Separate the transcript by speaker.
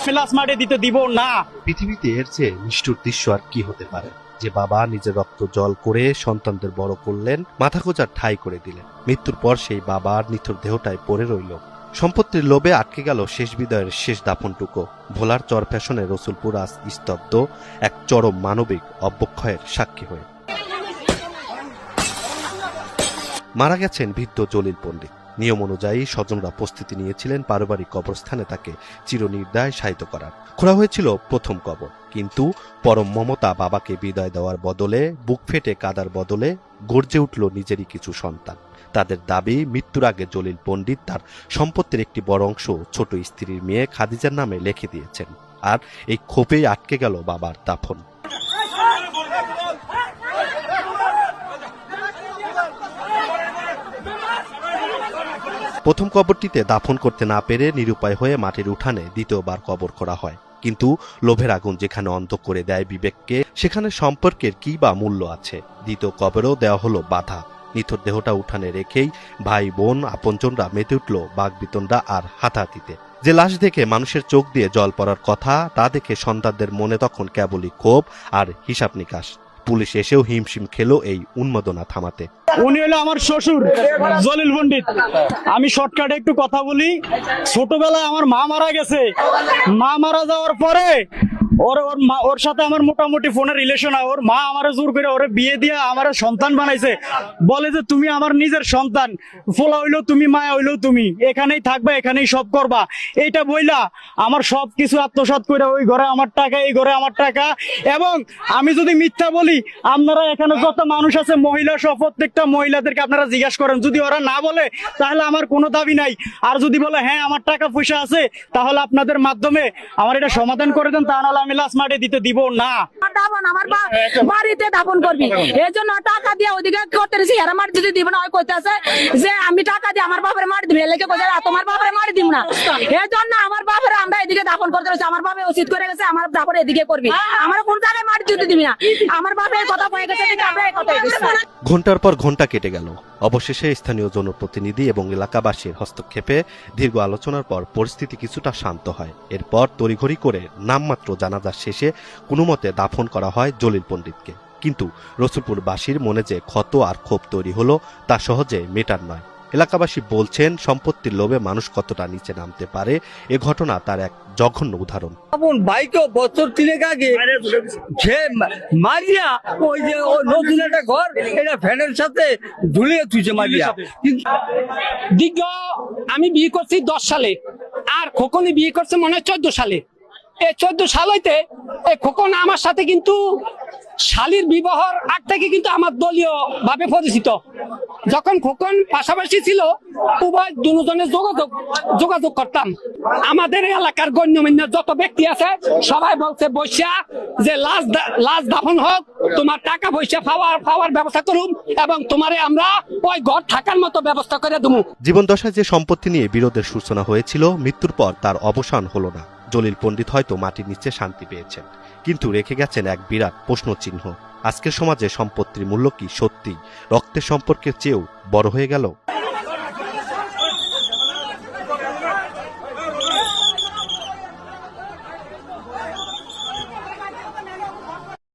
Speaker 1: আমি লাশ মাঠে দিতে দিব না।
Speaker 2: পৃথিবীতে এর চেয়ে নিষ্ঠুর দৃশ্য আর কি হতে পারে, যে বাবা নিজের রক্ত জল করে সন্তানদের বড় করলেন, মাথা গোঁজার ঠাঁই করে দিলেন। মৃত্যুর পর সেই বাবার নিথর দেহটাই পড়ে রইল। সম্পত্তির লোভে আটকে গেল শেষ বিদায়ের শেষ দাফনটুকু। ভোলার চর ফ্যাশনে রসুলপুর আজ স্তব্ধ, এক চরম মানবিক অবক্ষয়ের সাক্ষী হয়ে। মারা গেছেন বৃদ্ধ জলিল পণ্ডিত। নিয়ম অনুযায়ী স্বজনরা প্রস্তুতি নিয়েছিলেন পারিবারিক কবরস্থানে তাকে চিরনির্দায় শায়িত করার। খোঁড়া হয়েছিল প্রথম কবর, কিন্তু পরম মমতা বাবাকে বিদায় দেওয়ার বদলে, বুক ফেটে কাদার বদলে গর্জে উঠল নিজেরই কিছু সন্তান। তাদের দাবি, মৃত্যুর আগে জলিল পণ্ডিত তার সম্পত্তির একটি বড় অংশ ছোট স্ত্রীর মেয়ে খাদিজার নামে লিখে দিয়েছেন। আর এই ক্ষোভেই আটকে গেল বাবার দাফন। প্রথম কবরটিতে দাফন করতে না পেরে নিরুপায় হয়ে মাটির উঠানে দ্বিতীয়বার কবর করা হয়। কিন্তু লোভের আগুন যেখানে অন্ধ করে দেয় বিবেককে, সেখানে সম্পর্কের কি বা মূল্য আছে? দ্বিতীয় কবরেও দেওয়া হলো বাধা। নিথর দেহটা উঠানে রেখেই ভাই বোন আপনজনরা মেতে উঠল বাগবিতণ্ডা আর হাতাহাতিতে। যে লাশ দেখে মানুষের চোখ দিয়ে জল পড়ার কথা, তা দেখে সন্তানদের মনে তখন কেবলই ক্ষোভ আর হিসাব নিকাশ। পুলিশ এসেও হিমশিম খেলো এই উন্মাদনা থামাতে।
Speaker 1: উনি হলো আমার শ্বশুর জলিল পণ্ডিত। আমি শর্টকাটে একটু কথা বলি। ছোটবেলায় আমার মা মারা গেছে। মা মারা যাওয়ার পরে ওর সাথে আমার মোটামুটি ফোনের রিলেশন হয়। ওর মা আমারে জোর করে ওরে বিয়ে দিয়ে আমার সন্তান বানাইছে। বলে যে তুমি আমার নিজের সন্তান, ফোলা হইলো তুমি, মায়া হইলো তুমি, এখানেই থাকবা, এখানেই সব করবা। এইটা বইলা আমার সব কিছু আত্মসাৎ করে, ওই ঘরে আমার টাকা, এই ঘরে আমার টাকা। এবং আমি যদি মিথ্যা বলি, আপনারা এখানে যত মানুষ আছে মহিলা সহ প্রত্যেকটা মহিলাদেরকে আপনারা জিজ্ঞাসা করেন, যদি ওরা না বলে তাহলে আমার কোনো দাবি নাই। আর যদি বলে হ্যাঁ আমার টাকা পয়সা আছে, তাহলে আপনাদের মাধ্যমে আমার এটা সমাধান করে দেন, তা নাহলে আমি লাশ মাঠে দিতে দিব না।
Speaker 3: দাফন আমার বাড়িতে দাফন করবি, এই জন্য টাকা দিয়ে ওইদিকে করতে রেছি। এরা মাটি যদি দিব না, ওই কইতেছে যে আমি টাকা দিয়ে আমার বাপের মাটি দিবি, এলাকে কইছে তোমার বাপের মাটি দিব না। এই জন্য আমার বাপের আমরা এদিকে দাফন করতে রেছি। আমার বাপে উচিত করে গেছে আমার দাফন এদিকে করবি, আমার কোন জায়গায় মাটি দিতে দিবি না। আমার বাপের কথা কয়ে গেছে, আমরা এই কথাই দিচ্ছি।
Speaker 2: ঘন্টার পর ঘন্টা কেটে গেল। অবশেষে স্থানীয় জনপ্রতিনিধি এবং এলাকাবাসীর হস্তক্ষেপে দীর্ঘ আলোচনার পর পরিস্থিতি কিছুটা শান্ত হয়। এরপর তড়িঘড়ি করে নামমাত্র জানাজা শেষে কোনো মতে দাফন করা হয় জলিল পণ্ডিতকে। কিন্তু রসুলপুরবাসীর মনে যে ক্ষত আর ক্ষোভ তৈরি হলো, তা সহজে মেটার নয়। এলাকাবাসী বলছেন, সম্পত্তির লোভে মানুষ কতটা নিচে নামতে পারে, এ ঘটনা তার এক জঘন্য উদাহরণ।
Speaker 4: ভাইকে বছর 3 আগে সে মারিয়া ওই যে নতুন একটা ঘর, এটা ফ্যানের সাথে ঝুলিয়ে তুইছে মারিয়া।
Speaker 5: দীর্ঘ আমি বিয়ে করছি 10 সালে, আর খোকনই বিয়ে করছে মনে হয় 14 সালে। এই 14 সাল হইতে এই খোকন আমার সাথে কিন্তু শালীর বিবাহর আগ থেকে কিন্তু আমার দলীয় ভাবে পরিচিত। যখন খোকন পাশাপাশি ছিল, উভয় দুজনের যোগাযোগ করতাম। আমাদের এলাকার গণ্যমান্য যত ব্যক্তি আছে সবাই বলছে বৈশা যে লাশ দাফন হোক, তোমার টাকা পয়সা পাওয়ার ব্যবস্থা করুন এবং তোমারে আমরা ওই ঘর থাকার মতো ব্যবস্থা করে দেবো।
Speaker 2: জীবনদশায় যে সম্পত্তি নিয়ে বিরোধের সূচনা হয়েছিল, মৃত্যুর পর তার অবসান হলো না। জলিল পণ্ডিত হয়তো মাটির নিচে শান্তি পেয়েছেন, কিন্তু রেখে গেছেন এক বিরাট প্রশ্নচিহ্ন। আজকের সমাজে সম্পত্তির মূল্য কি সত্যি রক্তের সম্পর্কের চেয়েও বড় হয়ে গেল?